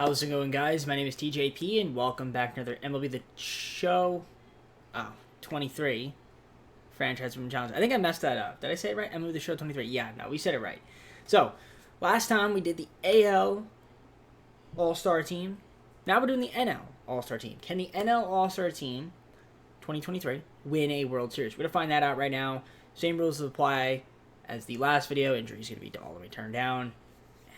How's it going, guys? My name is TJP, and welcome back to another MLB The Show 23 Franchise Room Challenge. I think I messed that up. Did I say it right? MLB The Show 23. Yeah, no, we said it right. So, last time we did the AL All-Star Team. Now we're doing the NL All-Star Team. Can the NL All-Star Team 2023 win a World Series? We're going to find that out right now. Same rules apply as the last video. Injuries going to be all the way turned down.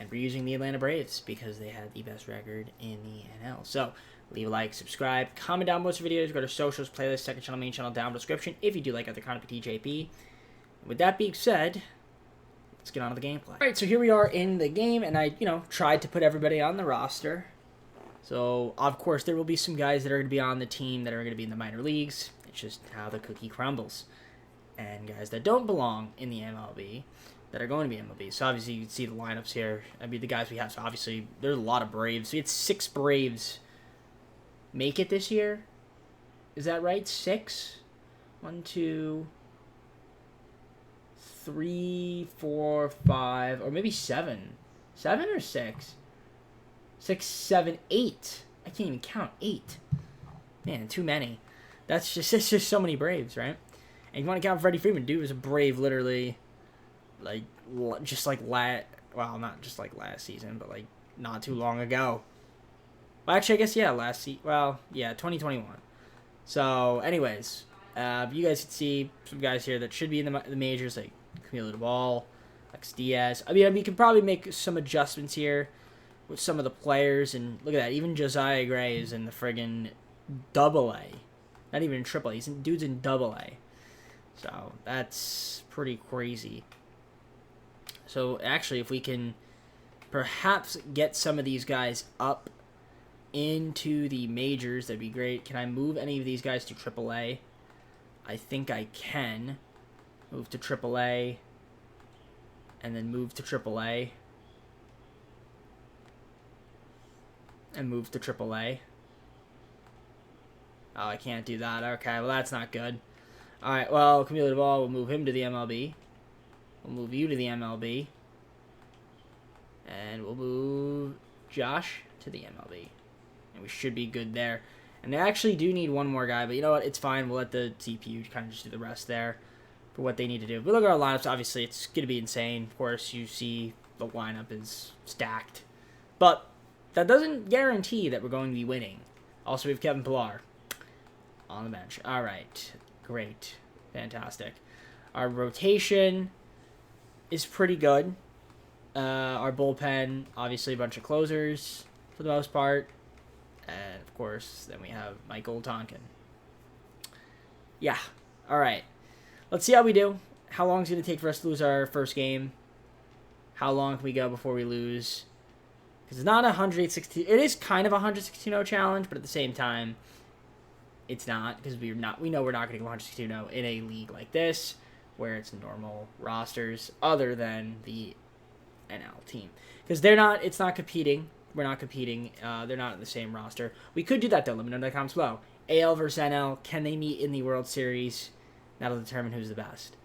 And we're using the Atlanta Braves because they had the best record in the NL. So, leave a like, subscribe, comment down most videos, go to socials, playlist, second channel, main channel, down in the description if you do like other content with TJP. With that being said, let's get on to the gameplay. Alright, so here we are in the game, and I, tried to put everybody on the roster. So, of course, there will be some guys that are going to be on the team that are going to be in the minor leagues. It's just how the cookie crumbles. And guys that don't belong in the MLB that are going to be MLB. So obviously you can see the lineups here. I mean, the guys we have. So obviously there's a lot of Braves. We had 6 Braves make it this year. Is that right? 6? 1, 2, 3, 4, 5, or maybe 7. 7 or 6? 6, 7, 8. I can't even count. 8. Man, too many. It's just so many Braves, right? And you want to count Freddie Freeman. Dude was a Brave literally, not just like last season, but like not too long ago. Well, actually, I guess, yeah, 2021. So, anyways, you guys can see some guys here that should be in the majors, like Camilo Duvall, Alex Diaz. I mean, we can probably make some adjustments here with some of the players, and look at that, even Josiah Gray is in the friggin' AA. Not even in AAA. Dude's in AA. So, that's pretty crazy. So, actually, if we can perhaps get some of these guys up into the majors, that'd be great. Can I move any of these guys to AAA? I think I can. Move to AAA. And then move to AAA. And move to AAA. Oh, I can't do that. Okay, well, that's not good. Alright, well, Camilo Duvall, we'll move him to the MLB. We'll move you to the MLB. And we'll move Josh to the MLB. And we should be good there. And they actually do need one more guy, but you know what? It's fine. We'll let the CPU kind of just do the rest there for what they need to do. But look at our lineups. Obviously, it's going to be insane. Of course, you see the lineup is stacked. But that doesn't guarantee that we're going to be winning. Also, we have Kevin Pillar on the bench. All right. Great. Fantastic. Our rotation is pretty good. Our bullpen, obviously a bunch of closers for the most part. And, of course, then we have Michael Tonkin. Yeah. All right. Let's see how we do. How long is it going to take for us to lose our first game? How long can we go before we lose? Because it's not a 116. It is kind of a 116-0 challenge, but at the same time, it's not, because we know we're not going to go 162-0 in a league like this, where it's normal rosters, other than the NL team. Because it's not competing. We're not competing. They're not in the same roster. We could do that, though. Let me know in the comments below. AL versus NL, can they meet in the World Series? That'll determine who's the best.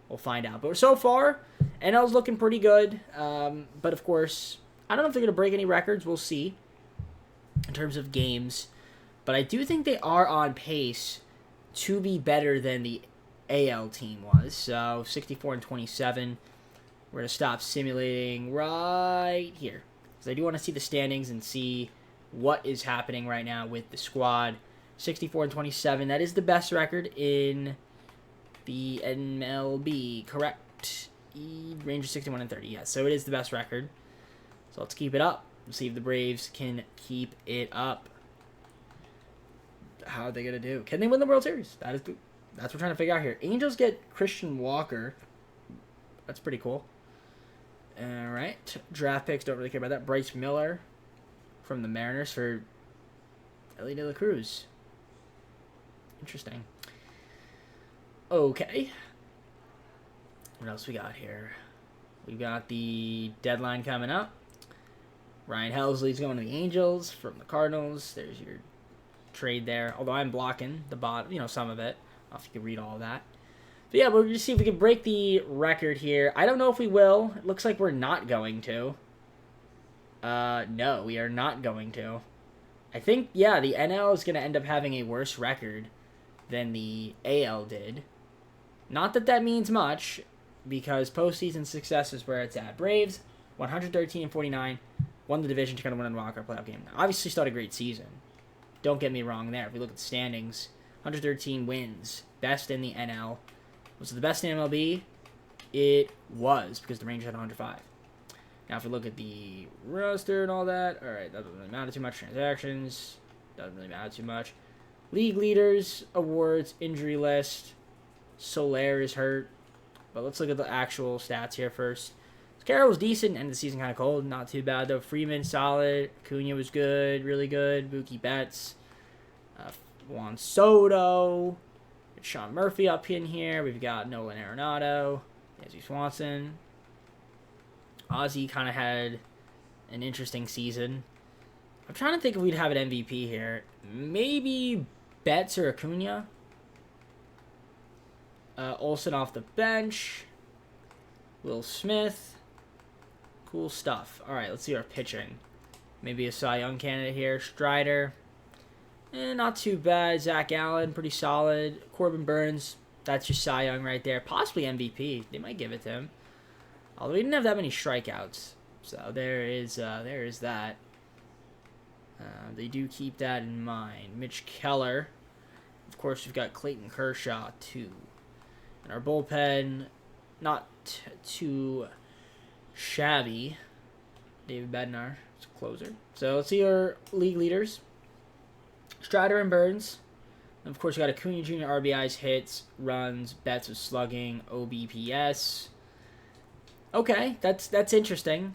We'll find out. But so far, NL's looking pretty good. But, of course, I don't know if they're going to break any records. We'll see in terms of games. But I do think they are on pace to be better than the AL team was. So, 64-27. We're going to stop simulating right here. Because I do want to see the standings and see what is happening right now with the squad. 64-27. That is the best record in the MLB, correct? Rangers 61-30. Yes, so it is the best record. So let's keep it up. Let's see if the Braves can keep it up. How are they going to do? Can they win the World Series? That's what we're trying to figure out here. Angels get Christian Walker. That's pretty cool. All right. Draft picks, don't really care about that. Bryce Miller from the Mariners for Ellie De La Cruz. Interesting. Okay. What else we got here? We got the deadline coming up. Ryan Helsley's going to the Angels from the Cardinals. There's your trade there, although I'm blocking the bottom, some of it. I don't know if you can read all of that. But yeah, we'll just see if we can break the record here. I don't know if we will. It looks like we're not going to. No, we are not going to. I think, yeah, the NL is going to end up having a worse record than the AL did. Not that that means much, because postseason success is where it's at. Braves, 113-49, won the division to kind of win a wild-card playoff game. Obviously, still had a great season. Don't get me wrong there. If we look at the standings, 113 wins, best in the NL. Was it the best in MLB? It was, because the Rangers had 105. Now, if we look at the roster and all that, all right, that doesn't really matter too much. Transactions, doesn't really matter too much. League leaders, awards, injury list. Soler is hurt. But let's look at the actual stats here first. Carroll was decent, and the season kind of cold. Not too bad, though. Freeman, solid. Acuna was good, really good. Mookie Betts. Juan Soto. Sean Murphy up in here. We've got Nolan Arenado. Yazzie Swanson. Ozzy kind of had an interesting season. I'm trying to think if we'd have an MVP here. Maybe Betts or Acuna. Olsen off the bench. Will Smith. Cool stuff. All right, let's see our pitching. Maybe a Cy Young candidate here. Strider. Not too bad. Zach Allen, pretty solid. Corbin Burns. That's your Cy Young right there. Possibly MVP. They might give it to him. Although we didn't have that many strikeouts. So there is that. They do keep that in mind. Mitch Keller. Of course, we've got Clayton Kershaw, too. And our bullpen, not too shabby. David Bednar is a closer. So let's see our league leaders. Strider and Burns. And of course, we got Acuna Jr., RBIs, hits, runs, Betts with slugging, OBPS. Okay, that's interesting.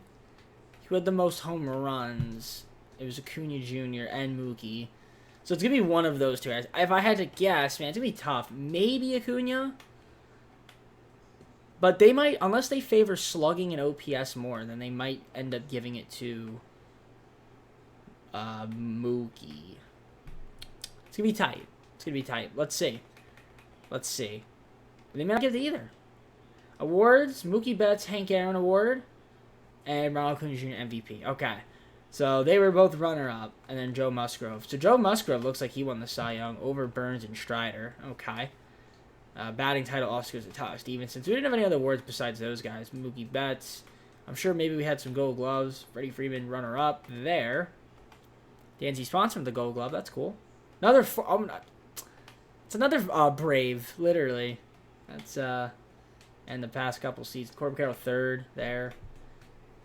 Who had the most home runs? It was Acuna Jr. and Mookie. So it's going to be one of those two guys. If I had to guess, man, it's going to be tough. Maybe Acuna. But they might, unless they favor slugging and OPS more, then they might end up giving it to Mookie. It's going to be tight. It's going to be tight. Let's see. They may not give it either. Awards, Mookie Betts, Hank Aaron Award, and Ronald Acuna Jr. MVP. Okay. So they were both runner-up, and then Joe Musgrove. So Joe Musgrove looks like he won the Cy Young over Burns and Strider. Okay. Batting title also goes to Tyler Stevenson. So we didn't have any other awards besides those guys. Mookie Betts. I'm sure maybe we had some gold gloves. Freddie Freeman, runner-up there. Yazzie Swanson with the gold glove. That's cool. It's another Brave, literally. That's, and the past couple seasons. Corbin Carroll, third there.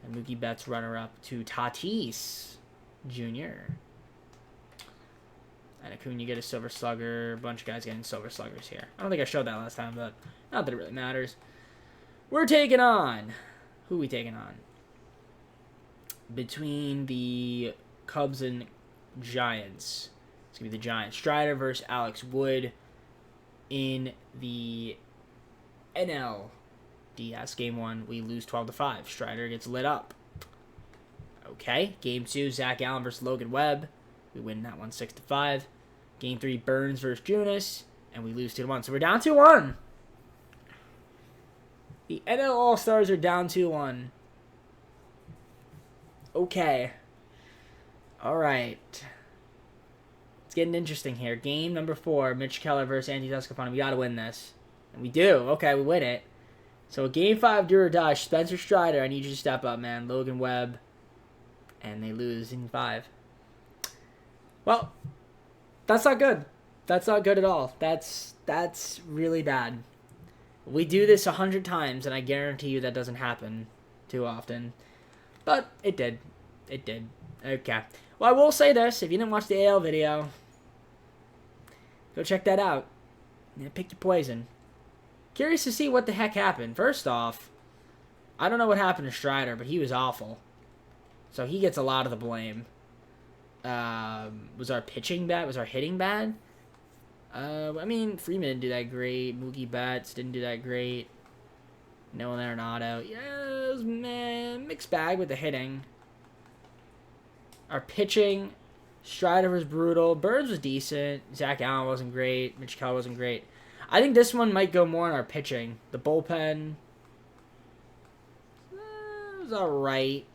And Mookie Betts, runner-up to Tatis Jr. And Acuna get a Silver Slugger. A bunch of guys getting Silver Sluggers here. I don't think I showed that last time, but not that it really matters. We're taking on... Who are we taking on? Between the Cubs and Giants. It's going to be the Giants. Strider versus Alex Wood in the NLDS. Game 1, we lose 12-5. Strider gets lit up. Okay. Game 2, Zach Allen versus Logan Webb. We win that one 6-5. Game 3, Burns versus Junis, and we lose 2-1. So we're down 2-1. The NL All-Stars are down 2-1. Okay. All right. It's getting interesting here. Game number 4, Mitch Keller versus Andy Descalfani. We got to win this. And we do. Okay, we win it. So Game 5, do or die. Spencer Strider, I need you to step up, man. Logan Webb. And they lose in 5. Well, that's not good. That's not good at all. That's really bad. We do this 100 times, and I guarantee you that doesn't happen too often. But it did. It did. Okay. Well, I will say this. If you didn't watch the AL video, go check that out. Pick your poison. Curious to see what the heck happened. First off, I don't know what happened to Strider, but he was awful. So he gets a lot of the blame. Was our pitching bad? Was our hitting bad? I mean, Freeman didn't do that great. Mookie Betts didn't do that great. Nolan Arenado. Yeah, it was, man, mixed bag with the hitting. Our pitching, Strider was brutal. Burns was decent. Zach Allen wasn't great. Mitch Keller wasn't great. I think this one might go more on our pitching. The bullpen was alright.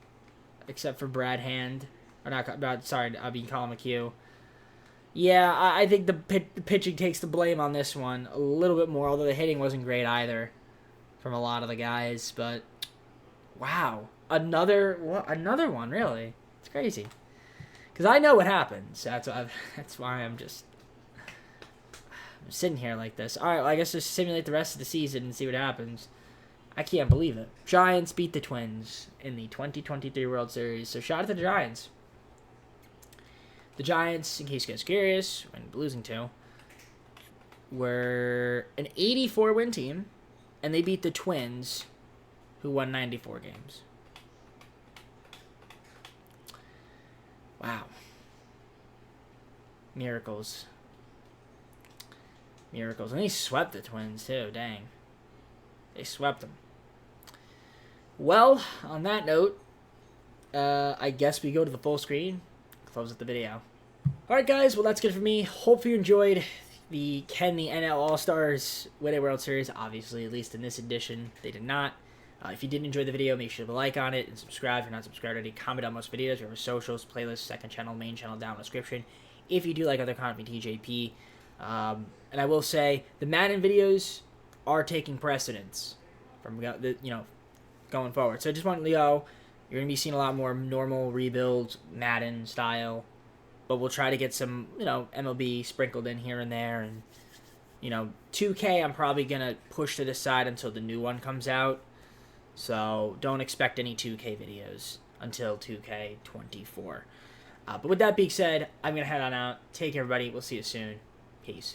except for Brad Hand. Or not, sorry, I mean Colin McHugh. Yeah, I think the pitching takes the blame on this one a little bit more, although the hitting wasn't great either from a lot of the guys. But, wow. Another one, really. It's crazy. Because I know what happens. That's why I'm sitting here like this. All right, well, I guess just simulate the rest of the season and see what happens. I can't believe it. Giants beat the Twins in the 2023 World Series. So shout out to the Giants. The Giants, in case you guys are curious, when losing to, were an 84-win team, and they beat the Twins, who won 94 games. Wow. Miracles. Miracles. And they swept the Twins, too. Dang. They swept them. Well, on that note, I guess we go to the full screen. Close up the video. Alright, guys. Well, that's good for me. Hope you enjoyed the NL All-Stars Win a World Series. Obviously, at least in this edition, they did not. If you did enjoy the video, make sure to like on it and subscribe if you're not subscribed already. Comment on most videos. We have our socials, playlists, second channel, main channel down in the description. If you do like other content from TJP. And I will say, the Madden videos are taking precedence from, going forward. So I just want Leo, you're going to be seeing a lot more normal rebuilds, Madden style. But we'll try to get some, MLB sprinkled in here and there. And, 2K I'm probably going to push to the side until the new one comes out. So don't expect any 2K videos until 2K24. But with that being said, I'm going to head on out. Take care, everybody. We'll see you soon. Peace.